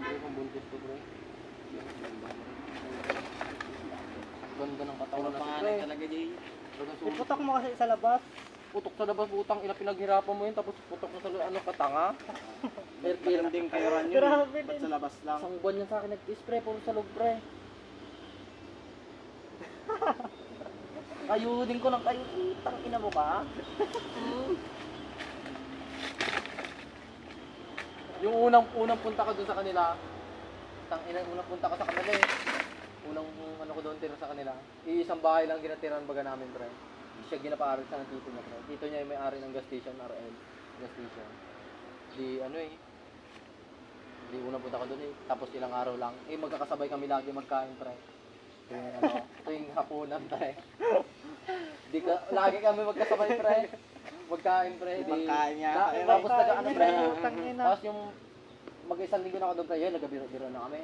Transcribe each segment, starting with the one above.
pre, kung buntis to pre. Ganda ng katawan na to pre. Talaga Jay. Iputok mo kasi sa labas. Putok sa labas, utang, ina pinaghirapan mo yun, tapos putok mo sa ano, katanga. Meron din kayo ran yun. Grabe Ba't din. sa labas lang? Isang buwan niya sa akin nag-spray, puro sa loob pre. Kayudin ko ng kayo, utang ina mo ka. Yung unang punta ko dun sa kanila, unang punta ko sa kanila eh. Unang ano ko doon tira sa kanila. Iisang bahay lang ginatiran baga namin pre. Hindi siya ginapaari sa ng tito niya pre. Tito niya yung may-ari ng gas station, RL. Gas station. Di ano eh. Di unang punta ko doon eh. Tapos ilang araw lang. Eh magkakasabay kami lagi magkain pre. Tuwing hapunan pre. Lagi kami magkasabay pre. Magkain pre. Magkain niya. Tapos ano pre. Tangina. Tapos yung mag-isang linggo na ako doon pre. Yun, nagabiro-biro na kami.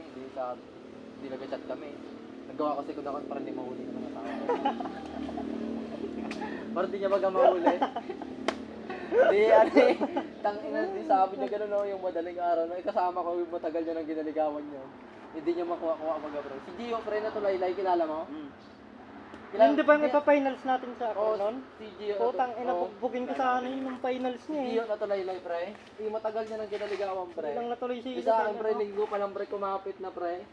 Hindi nag-chat kami. Nagawa kasi ko na para hindi mahuli ng mga tao. Para hindi niya baga mahuli. Di, ano eh. Tangina, di sabi niya gano'n no, yung madaling araw. No, kasama ko yung matagal niya ng ginaligawan niya. Hindi niya makuha-kuha baga bro. Si Gio, pre na to Laylay, kilala mo? Hindi ba yung ipa-finals natin sa ako nun? Si Gio. Putang ina, bugbugin ko sa ano yung finals Si niya Gio eh. na to Laylay, pre. Matagal niya ng ginaligawan, pre. Ilang natuloy si Isa ang pre, linggo pa lang pre, kumapit na pre.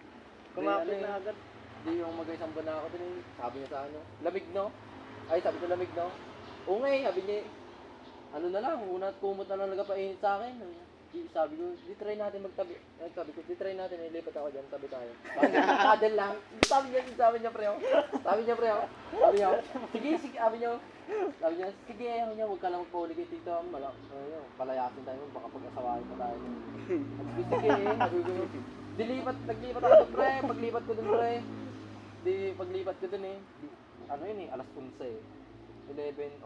Kumapit na agad. Di yung mag-isang buwan na ako din eh. Sabi niya sa ano, lamig no? Ay, sabi ko lamig no? Oo nga eh, sabi niya, ano na lang, una at kumot na lang nagpapainit sa akin. Sabi ko, di try natin magtabi. Sabi ko, di try natin, ilipat ako dyan, tabi tayo. Paddle lang. Sabi niya pre, oh. Sabi niya pre, oh. Sabi niya, sige, sabi niya, sige, ayaw niya, huwag ka lang magpahuli kay tito. Palayasin tayo, baka pag-asawahin pa tayo. Sabi ko, sige, sabi ko, naglipat ako doon pre, paglipat ko doon pre. Paglipat ko doon eh. Ano yun eh, alas 11 eh. 11:05.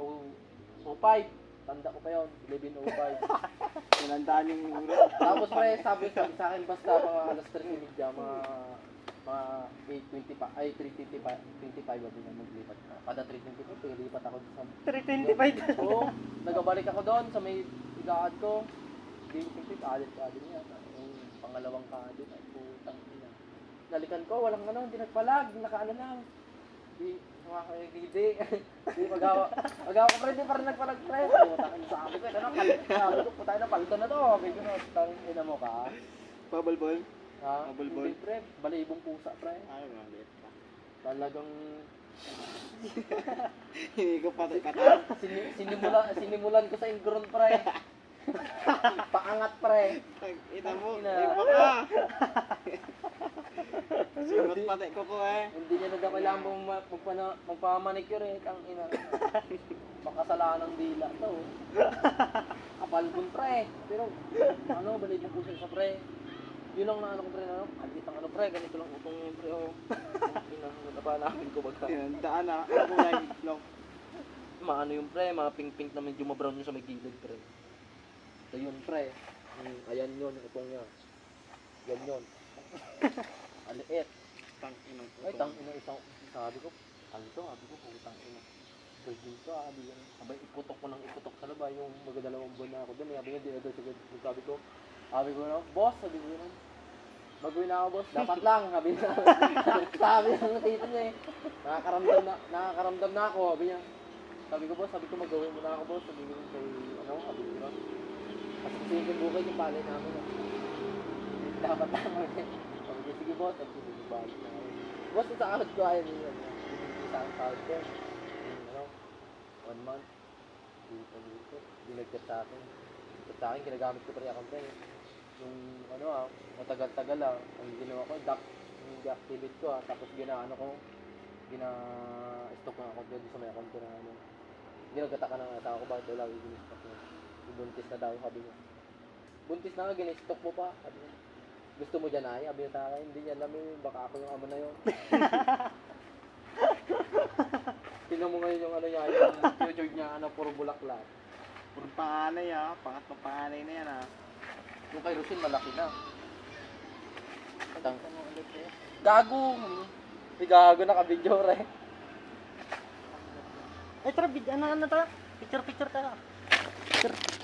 Tanda ko pa yun, 11:05. Tinandaan yung ura. Tapos pre, sabi sa akin basta mga alas 3:30, mga 8:25, ay 3:25 ako na maglipat na. Kada 3:25, lipat ako sa 325. Oo, nagabalik ako doon sa may igaad ko. Di ko alit niya. Yung pangalawang kaadin, ay putang ina. Nalikan ko, walang ano, hindi nagpalag, nakaano lang. Di hindi. Magawa ko pre, di pa rin nagpalag pre. Putang ina, sabi ko, ano, sabi ko, putang ina, palito na to. Sabi ko, putang ina mo ka. Bubble. Ha? Bubble. Hindi pre, balibong pusa pre. Ay, maliit pa. Talagang Hindi ko pati kata. sinimulan ko sa ingron pre. Paangat pre. Ita mo, Ina. iba ka. Sunod pati ko eh. Hindi niya na kailangan magpamanicure eh, tang ina. Makasalanan ng dila to. Kapalbon pre. Pero ano, balibong pusa sa pre. Yun lang na ano ko pre, ano? Agitang ano pre, ganito lang utong yun pre, oh. Ina, napanapin ko baga. Yan, daan na. Ano kulay? Long. Maano yung pre, mga pink-pink na medyo mabrown yung sa may gilid pre. So yun pre. Ayan yun, utong niya. Yan yun. Aliit. Tang ina. Ay, tang ina isang sabi ko, ano to? Sabi ko, putang ina. Virgin to, sabi yan. Sabay iputok ko ng iputok sa laba, yung magdalawang buwan na ako doon. Sabi nga, di na daw siguro. Sabi ko, boss, sabi ko yun. Mag-uwi na ako, boss. Dapat lang, sabi niya. Sabi ng tito niya eh. Nakakaramdam na ako, sabi niya. Sabi ko, boss, sabi ko, mag-uwi muna ako, boss. Sabi ko, kay, ano, sabi ko, kasi sige bukay yung palay namin. Dapat lang, sabi ko, sige, boss, sabi ko, balik na ako. Boss, sa ahod ko, ayaw niya. Isang ahod ko. Ano, 1 month. Dito. Dinagkat sa akin. Sa akin, ginagamit ko pa rin akong pen. Yung ano matagal-tagal ang ginawa ko, yung deactivate ko tapos gina-stock na ako doon sa may account ko na ano. Ginagata ka ng asawa ko, bakit wala yung gina-stock mo? Buntis na daw, sabi niya. Buntis na nga, gina-stock mo pa, sabi niya. Gusto mo dyan ay? Sabi niya sa akin, hindi niya alam baka ako yung amo na yun. Tingnan mo ngayon yung ano niya, yung future niya, puro bulaklak. Puro panganay pangatlong panganay na yan Yung kay Rusin, malaki na. Gago! May gago naka-video re. Ay, tara, ano to? Picture tayo. Picture.